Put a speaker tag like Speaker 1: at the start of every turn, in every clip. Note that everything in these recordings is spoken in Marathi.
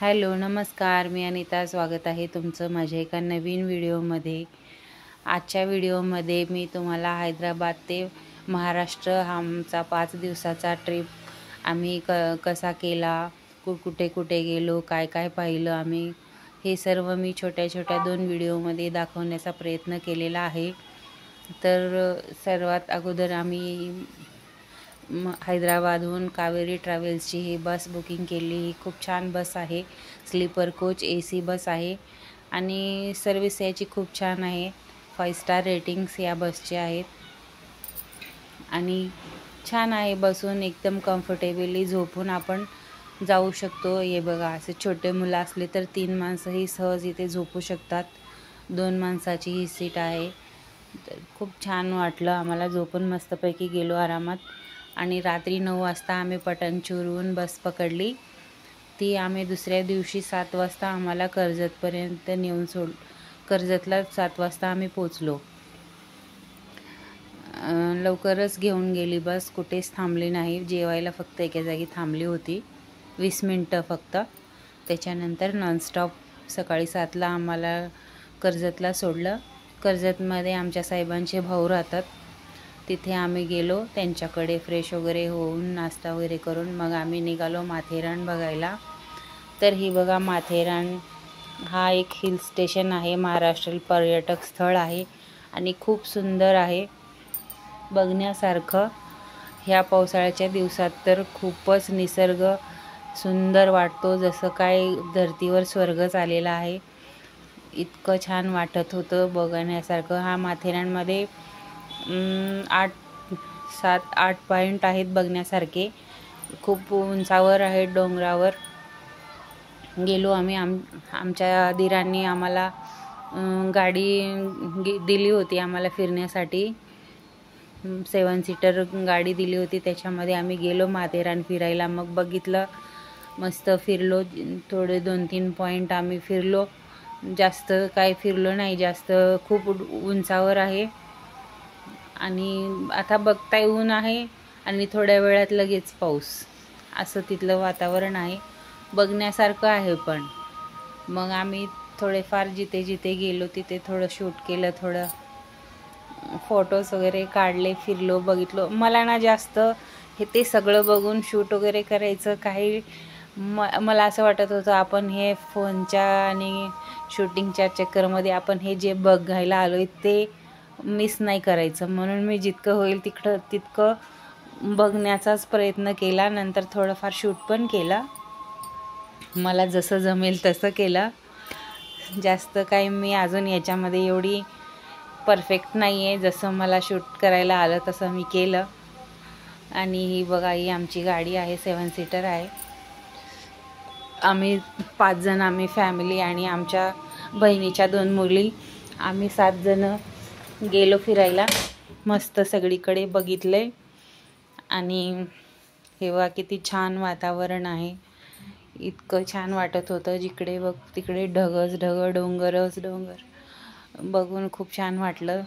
Speaker 1: हॅलो नमस्कार, मी अनिता. स्वागत आहे तुमचं माझ्या एका नवीन व्हिडिओमध्ये. आजच्या व्हिडिओमध्ये मी तुम्हाला हैदराबाद ते महाराष्ट्र हा आमचा 5 दिवसाचा ट्रिप आम्ही कसा केला, कुठे कुठे गेलो, काय काय पाहिलं आम्ही, हे सर्व मी छोट्या छोट्या 2 व्हिडिओमध्ये दाखवण्याचा प्रयत्न केलेला आहे. तर सर्वात अगोदर आम्ही हैदराबादहून कावेरी ट्रॅव्हल्सची ही बस बुकिंग केली. ही खूप छान बस आहे, स्लीपर कोच AC बस आहे आणि सर्विस याची खूप छान आहे. 5 स्टार रेटिंग्स या बसचे आहेत आणि छान आहे. बसून एकदम कम्फर्टेबली झोपून आपण जाऊ शकतो. हे बघा, असे छोटे मुलं असले तर 3 माणसंही सहज इथे झोपू शकतात. 2 माणसाची ही सीट आहे. तर खूप छान वाटलं आम्हाला, झोपून मस्तपैकी गेलो आरामात. आणि रात्री 9 वाजता आम्ही पटणचेरूहून बस पकडली. ती आम्ही दुसऱ्या दिवशी 7 वाजता आम्हाला कर्जतपर्यंत नेऊन कर्जतला 7 वाजता आम्ही पोचलो. लवकरच घेऊन गेली बस, कुठेच थांबली नाही. जेवायला फक्त एका जागी थांबली होती, 20 मिनटं फक्त. त्याच्यानंतर नॉनस्टॉप सकाळी 7ला आम्हाला कर्जतला सोडलं. कर्जतमध्ये आमच्या साहेबांचे भाऊ राहतात, तिथे आम्ही गेलो. त्यांच्याकडे फ्रेश वगैरे होऊन नाश्ता वगैरे करून मग आम्ही निघालो माथेरान बघायला. तर ही बघा, माथेरान हा एक हिल स्टेशन आहे, महाराष्ट्रीय पर्यटक स्थळ आहे आणि खूप सुंदर आहे बघण्यासारखं. ह्या पावसाळ्याच्या दिवसात तर खूपच निसर्ग सुंदर वाटतो, जसं काय धर्तीवर स्वर्गच आलेला आहे. इतकं छान वाटत होतं बघण्यासारखं. हा माथेरानमध्ये 7-8 पॉईंट आहेत बघण्यासारखे, खूप उंचावर आहेत, डोंगरावर गेलो आम्ही. आमच्या दिरांनी आम्हाला गाडी दिली होती आम्हाला फिरण्यासाठी. 7 सीटर गाडी दिली होती, त्याच्यामध्ये आम्ही गेलो माथेरान फिरायला. मग बघितलं, मस्त फिरलो. थोडे 2-3 पॉईंट आम्ही फिरलो, जास्त काय फिरलो नाही. जास्त खूप उंचावर आहे आणि आता बघता ऊन आहे आणि थोड्या वेळात लगेच पाऊस, असं तिथलं वातावरण आहे. बघण्यासारखं आहे. पण मग आम्ही थोडेफार जिथे जिथे गेलो तिथे थोडं शूट केलं, थोडं फोटोज वगैरे काढले, फिरलो, बघितलो. मला ना जास्त ते सगळं बघून शूट वगैरे करायचं काही मला असं वाटत होतं, आपण हे फोनच्या आणि शूटिंगच्या चक्करमध्ये आपण हे जे बघायला आलो आहे ते मिस नाही करायचं. म्हणून मी जितकं होईल तितकं बघण्याचाच प्रयत्न केला. नंतर थोडंफार शूट पण केला, मला जसं जमेल तसं केलं. जास्त काही मी अजून याच्यामध्ये एवढी परफेक्ट नाही आहे, जसं मला शूट करायला आलं तसं मी केलं. आणि ही बघा, ही आमची गाडी आहे, 7 सीटर आहे. आम्ही 5 जण, आम्ही फॅमिली आणि आमच्या बहिणीच्या 2 मुली, आम्ही 7 जण गेलो फिरायला. मस्त सगळीकडे बघितले आणि हे बघा किती छान वातावरण आहे. इतकं छान वाटत होतं, जिकडे बघ तिकडे ढगच ढग, डोंगरच डोंगर. बघून खूप छान वाटलं.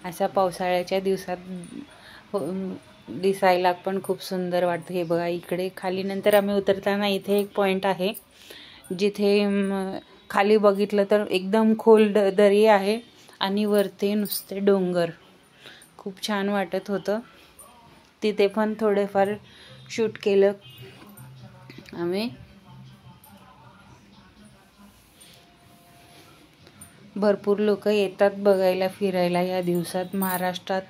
Speaker 1: अशा पावसाळ्याच्या दिवसात दिसायला पण खूप सुंदर वाटतं. हे बघा इकडे खाली, नंतर आम्ही उतरताना इथे एक पॉईंट आहे जिथे खाली बघितलं तर एकदम खोल दरी आहे आणि वरती नुसते डोंगर. खूप छान वाटत होतं. तिथे पण थोडेफार शूट केलं आम्ही. भरपूर लोक येतात बघायला फिरायला या दिवसात. महाराष्ट्रात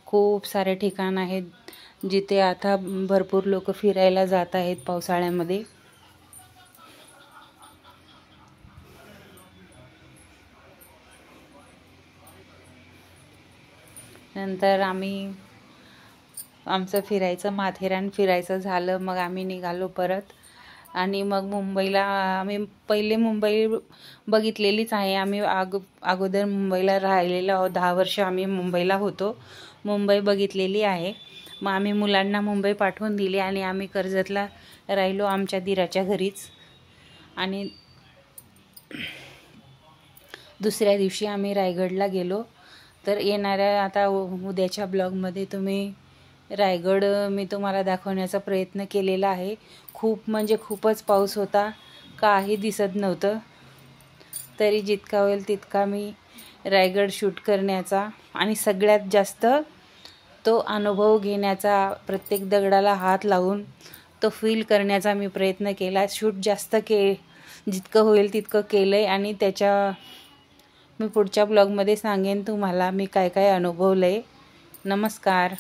Speaker 1: खूप सारे ठिकाण आहेत जिथे आता भरपूर लोक फिरायला जात आहेत पावसाळ्यामध्ये. नंतर आमचं माथेरान फिरायचं झालं. मग आम्ही निघालो परत आणि मग मुंबईला. आम्ही पहिले मुंबई बघितलेलीच आहे. आम्ही अगोदर मुंबईला राहिलेलो आहोत, 10 वर्ष आम्ही मुंबईला होतो. मुंबई बघितलेली आहे. मग आम्ही मुलांना मुंबई पाठवून दिली आणि आम्ही कर्जतला राहिलो आमच्या दिराच्या घरीच. आणि दुसऱ्या दिवशी आम्ही रायगडला गेलो. तर येणाऱ्या आता उद्याच्या ब्लॉगमध्ये तुम्ही रायगड मी तुम्हाला दाखवण्याचा प्रयत्न केलेला आहे. खूप म्हणजे खूपच पाऊस होता, काही दिसत नव्हतं. तरी जितका होईल तितका मी रायगड शूट करण्याचा आणि सगळ्यात जास्त तो अनुभव घेण्याचा, प्रत्येक दगडाला हात लावून तो फील करण्याचा मी प्रयत्न केला. शूट जास्त जितकं होईल तितकं केलं आहे आणि मी पुढच्या ब्लॉगमध्ये सांगेन तुम्हाला मी काय काय अनुभवलं आहे. नमस्कार.